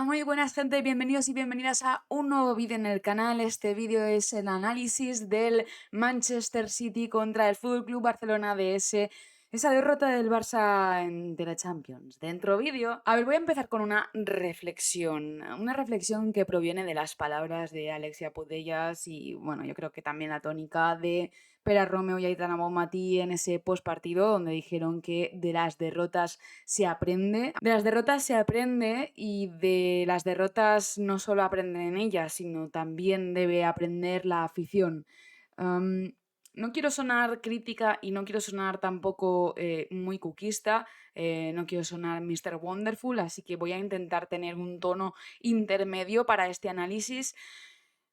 Muy buenas gente, bienvenidos y bienvenidas a un nuevo vídeo en el canal. Este vídeo es el análisis del Manchester City contra el Fútbol Club Barcelona de esa derrota del Barça de la Champions. Dentro vídeo. A ver, voy a empezar con una reflexión que proviene de las palabras de Alexia Putellas y bueno, yo creo que también la tónica de Pere Romeu y Aitana Bonmatí en ese postpartido donde dijeron que de las derrotas se aprende. De las derrotas se aprende y de las derrotas no solo aprenden en ellas, sino también debe aprender la afición. Um, no quiero sonar crítica y no quiero sonar tampoco muy cuquista, no quiero sonar Mr. Wonderful, así que voy a intentar tener un tono intermedio para este análisis.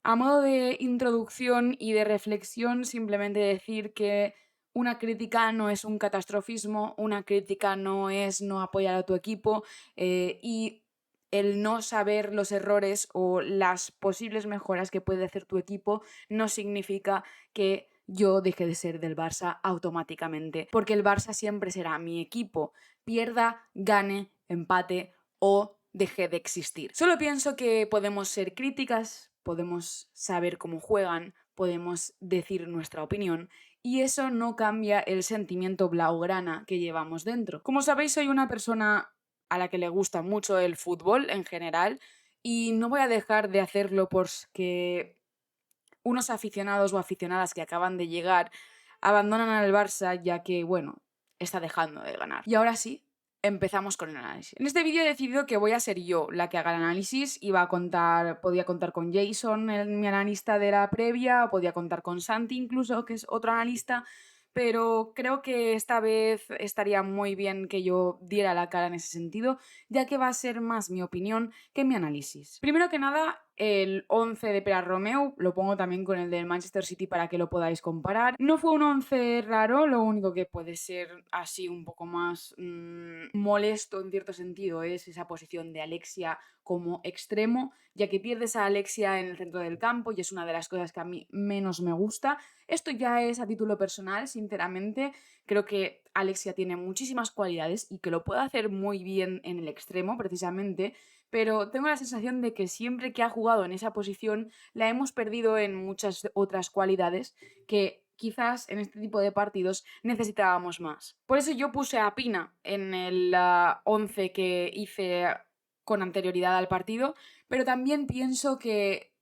A modo de introducción y de reflexión, simplemente decir que una crítica no es un catastrofismo, una crítica no es no apoyar a tu equipo y el no saber los errores o las posibles mejoras que puede hacer tu equipo no significa que yo deje de ser del Barça automáticamente, porque el Barça siempre será mi equipo, pierda, gane, empate o deje de existir. Solo pienso que podemos ser críticas, podemos saber cómo juegan, podemos decir nuestra opinión y eso no cambia el sentimiento blaugrana que llevamos dentro. Como sabéis, soy una persona a la que le gusta mucho el fútbol en general y no voy a dejar de hacerlo porque unos aficionados o aficionadas que acaban de llegar abandonan al Barça ya que, bueno, está dejando de ganar. Y ahora sí, empezamos con el análisis. En este vídeo he decidido que voy a ser yo la que haga el análisis. Podía contar con Jason, mi analista de la previa, o podía contar con Santi incluso, que es otro analista, pero creo que esta vez estaría muy bien que yo diera la cara en ese sentido, ya que va a ser más mi opinión que mi análisis. Primero que nada, el 11 de Pere Romeu, lo pongo también con el del Manchester City para que lo podáis comparar. No fue un 11 raro, lo único que puede ser así un poco más molesto en cierto sentido es esa posición de Alexia como extremo, ya que pierdes a Alexia en el centro del campo y es una de las cosas que a mí menos me gusta. Esto ya es a título personal, sinceramente. Creo que Alexia tiene muchísimas cualidades y que lo puede hacer muy bien en el extremo, precisamente, pero tengo la sensación de que siempre que ha jugado en esa posición la hemos perdido en muchas otras cualidades que quizás en este tipo de partidos necesitábamos más. Por eso yo puse a Pina en el 11 que hice con anterioridad al partido, pero también pienso que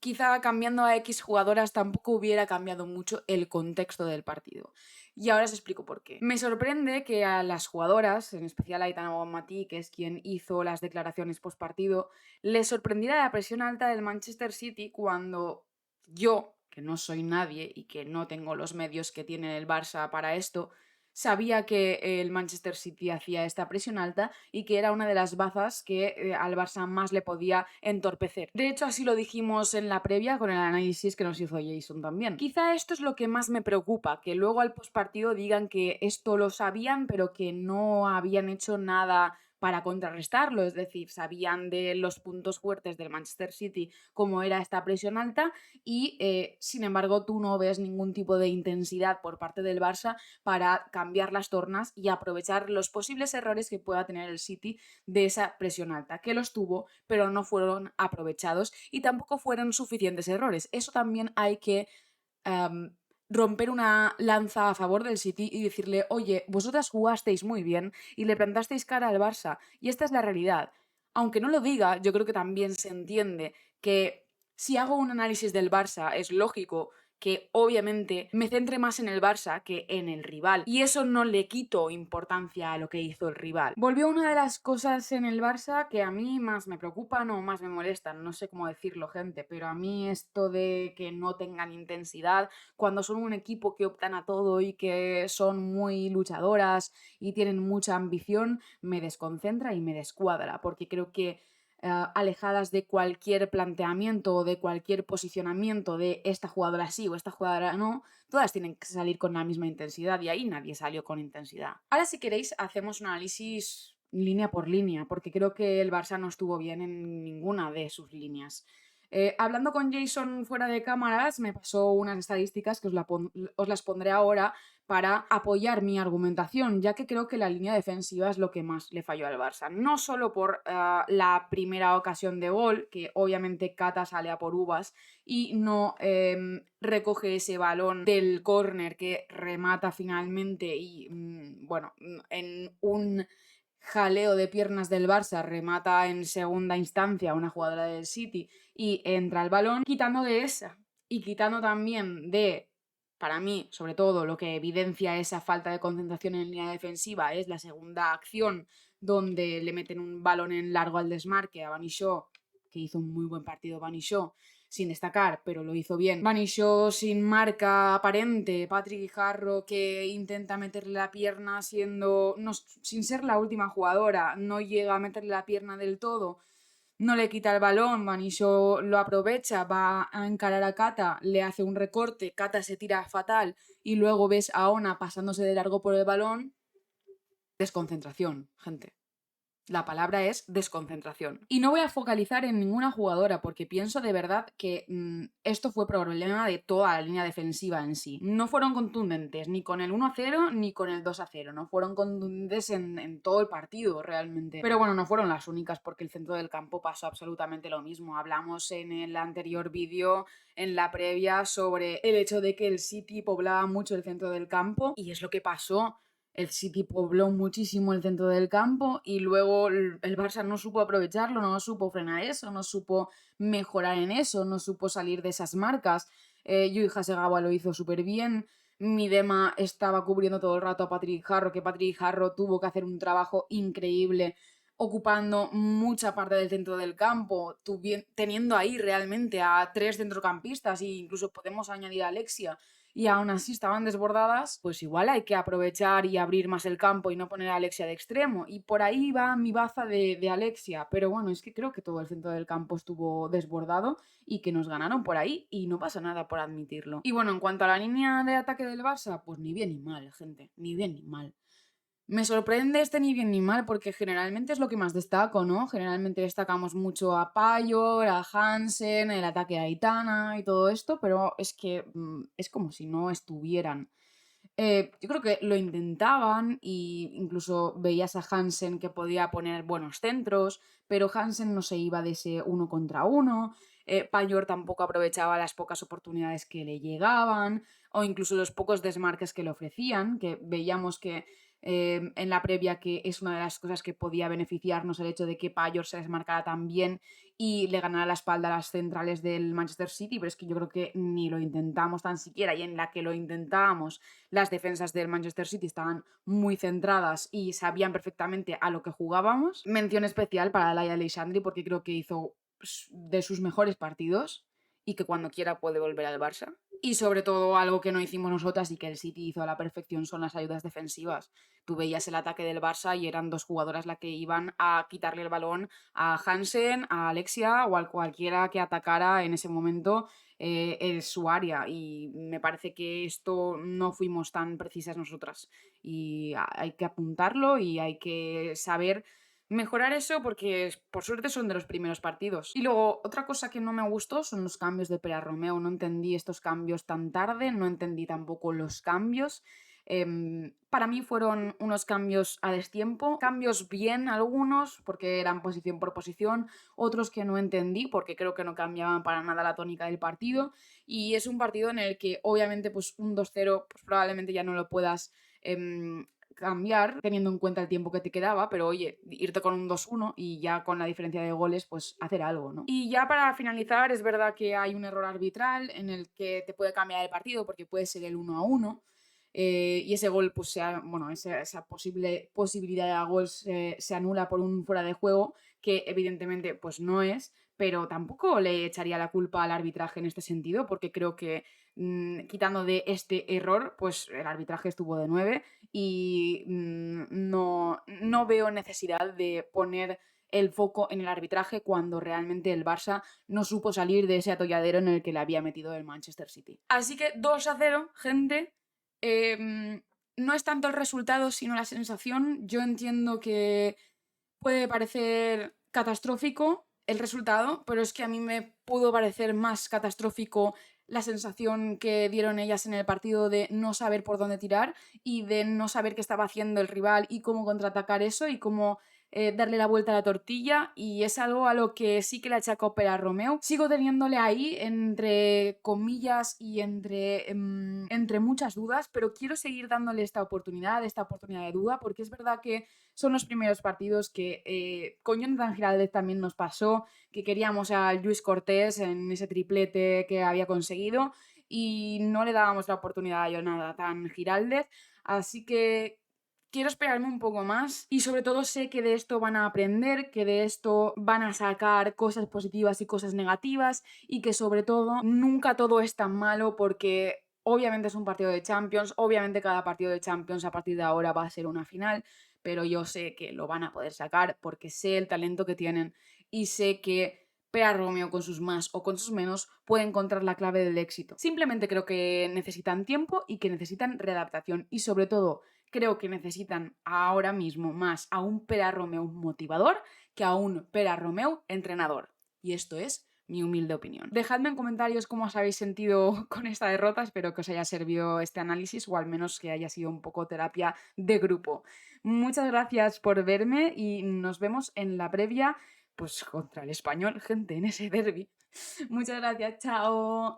quizá cambiando a X jugadoras tampoco hubiera cambiado mucho el contexto del partido. Y ahora os explico por qué. Me sorprende que a las jugadoras, en especial a Aitana Bonmatí, que es quien hizo las declaraciones post partido, les sorprendiera la presión alta del Manchester City cuando yo, que no soy nadie y que no tengo los medios que tiene el Barça para esto, sabía que el Manchester City hacía esta presión alta y que era una de las bazas que al Barça más le podía entorpecer. De hecho, así lo dijimos en la previa con el análisis que nos hizo Jason también. Quizá esto es lo que más me preocupa, que luego al postpartido digan que esto lo sabían, pero que no habían hecho nada para contrarrestarlo, es decir, sabían de los puntos fuertes del Manchester City como era esta presión alta y sin embargo tú no ves ningún tipo de intensidad por parte del Barça para cambiar las tornas y aprovechar los posibles errores que pueda tener el City de esa presión alta, que los tuvo, pero no fueron aprovechados y tampoco fueron suficientes errores. Eso también hay que romper una lanza a favor del City y decirle, oye, vosotras jugasteis muy bien y le plantasteis cara al Barça, y esta es la realidad. Aunque no lo diga, yo creo que también se entiende que si hago un análisis del Barça, es lógico que obviamente me centre más en el Barça que en el rival. Y eso no le quito importancia a lo que hizo el rival. Volvió una de las cosas en el Barça que a mí más me preocupan o más me molestan. No sé cómo decirlo, gente, pero a mí esto de que no tengan intensidad cuando son un equipo que optan a todo y que son muy luchadoras y tienen mucha ambición, me desconcentra y me descuadra, porque creo que alejadas de cualquier planteamiento o de cualquier posicionamiento de esta jugadora sí o esta jugadora no, todas tienen que salir con la misma intensidad y ahí nadie salió con intensidad. Ahora, si queréis, hacemos un análisis línea por línea, porque creo que el Barça no estuvo bien en ninguna de sus líneas. Hablando con Jason fuera de cámaras, me pasó unas estadísticas que os las pondré ahora para apoyar mi argumentación, ya que creo que la línea defensiva es lo que más le falló al Barça. No solo por la primera ocasión de gol, que obviamente Cata sale a por uvas y no recoge ese balón del córner que remata finalmente y, bueno, en un jaleo de piernas del Barça remata en segunda instancia a una jugadora del City y entra el balón, quitando de esa y quitando también de, para mí, sobre todo, lo que evidencia esa falta de concentración en línea defensiva es la segunda acción donde le meten un balón en largo al desmarque a Vanišo, que hizo un muy buen partido Vanišo, sin destacar, pero lo hizo bien. Vanišo sin marca aparente, Patrick Guijarro que intenta meterle la pierna siendo, no, sin ser la última jugadora, no llega a meterle la pierna del todo, no le quita el balón, Vanišo lo aprovecha, va a encarar a Cata, le hace un recorte, Cata se tira fatal y luego ves a Ona pasándose de largo por el balón. Desconcentración, gente. La palabra es desconcentración. Y no voy a focalizar en ninguna jugadora porque pienso de verdad que esto fue problema de toda la línea defensiva en sí. No fueron contundentes ni con el 1-0 ni con el 2-0. No fueron contundentes en todo el partido realmente. Pero bueno, no fueron las únicas porque el centro del campo pasó absolutamente lo mismo. Hablamos en el anterior vídeo, en la previa, sobre el hecho de que el City poblaba mucho el centro del campo y es lo que pasó. El City pobló muchísimo el centro del campo y luego el Barça no supo aprovecharlo, no supo frenar eso, no supo mejorar en eso, no supo salir de esas marcas. Yui Hasegawa lo hizo súper bien. Midema estaba cubriendo todo el rato a Patrick Harro, que Patrick Harro tuvo que hacer un trabajo increíble ocupando mucha parte del centro del campo, teniendo ahí realmente a 3 centrocampistas e incluso podemos añadir a Alexia, y aún así estaban desbordadas, pues igual hay que aprovechar y abrir más el campo y no poner a Alexia de extremo. Y por ahí va mi baza de Alexia. Pero bueno, es que creo que todo el centro del campo estuvo desbordado y que nos ganaron por ahí y no pasa nada por admitirlo. Y bueno, en cuanto a la línea de ataque del Barça, pues ni bien ni mal, gente. Ni bien ni mal. Me sorprende este ni bien ni mal porque generalmente es lo que más destaco, ¿no? Generalmente destacamos mucho a Payor, a Hansen, el ataque a Aitana y todo esto, pero es que es como si no estuvieran. Yo creo que lo intentaban y incluso veías a Hansen que podía poner buenos centros, pero Hansen no se iba de ese uno contra uno. Payor tampoco aprovechaba las pocas oportunidades que le llegaban o incluso los pocos desmarques que le ofrecían, que veíamos que en la previa que es una de las cosas que podía beneficiarnos el hecho de que Payor se desmarcara tan bien y le ganara la espalda a las centrales del Manchester City, pero es que yo creo que ni lo intentamos tan siquiera, y en la que lo intentábamos las defensas del Manchester City estaban muy centradas y sabían perfectamente a lo que jugábamos. Mención especial para Laia Aleixandri porque creo que hizo de sus mejores partidos y que cuando quiera puede volver al Barça. Y sobre todo algo que no hicimos nosotras y que el City hizo a la perfección son las ayudas defensivas. Tú veías el ataque del Barça y eran 2 jugadoras las que iban a quitarle el balón a Hansen, a Alexia o a cualquiera que atacara en ese momento en su área, y me parece que esto no fuimos tan precisas nosotras y hay que apuntarlo y hay que saber mejorar eso porque por suerte son de los primeros partidos. Y luego otra cosa que no me gustó son los cambios de Pera Romeo. No entendí estos cambios tan tarde, no entendí tampoco los cambios. Para mí fueron unos cambios a destiempo, cambios bien algunos porque eran posición por posición, otros que no entendí porque creo que no cambiaban para nada la tónica del partido, y es un partido en el que obviamente pues un 2-0 pues probablemente ya no lo puedas cambiar teniendo en cuenta el tiempo que te quedaba, pero oye, irte con un 2-1 y ya con la diferencia de goles pues hacer algo, ¿no? Y ya para finalizar, es verdad que hay un error arbitral en el que te puede cambiar el partido porque puede ser el 1-1. Y ese gol, pues bueno, esa posibilidad de gol se anula por un fuera de juego que evidentemente pues no es, pero tampoco le echaría la culpa al arbitraje en este sentido porque creo que quitando de este error, pues el arbitraje estuvo de 9 y no veo necesidad de poner el foco en el arbitraje cuando realmente el Barça no supo salir de ese atolladero en el que le había metido el Manchester City. Así que 2-0, gente. No es tanto el resultado, sino la sensación. Yo entiendo que puede parecer catastrófico el resultado, pero es que a mí me pudo parecer más catastrófico la sensación que dieron ellas en el partido de no saber por dónde tirar y de no saber qué estaba haciendo el rival y cómo contraatacar eso y cómo darle la vuelta a la tortilla, y es algo a lo que sí que le achaco Pera Romeu. Sigo teniéndole ahí entre comillas y entre muchas dudas, pero quiero seguir dándole esta oportunidad de duda, porque es verdad que son los primeros partidos que con Jonathan Giraldez también nos pasó, que queríamos a Luis Cortés en ese triplete que había conseguido y no le dábamos la oportunidad a Jonathan Giraldez, así que quiero esperarme un poco más y sobre todo sé que de esto van a aprender, que de esto van a sacar cosas positivas y cosas negativas y que sobre todo nunca todo es tan malo, porque obviamente es un partido de Champions, obviamente cada partido de Champions a partir de ahora va a ser una final, pero yo sé que lo van a poder sacar porque sé el talento que tienen y sé que Pera Romeo con sus más o con sus menos puede encontrar la clave del éxito. Simplemente creo que necesitan tiempo y que necesitan readaptación y sobre todo creo que necesitan ahora mismo más a un Pera Romeu motivador que a un Pera Romeu entrenador. Y esto es mi humilde opinión. Dejadme en comentarios cómo os habéis sentido con esta derrota. Espero que os haya servido este análisis o al menos que haya sido un poco terapia de grupo. Muchas gracias por verme y nos vemos en la previa, pues contra el Español, gente, en ese derbi. Muchas gracias, chao.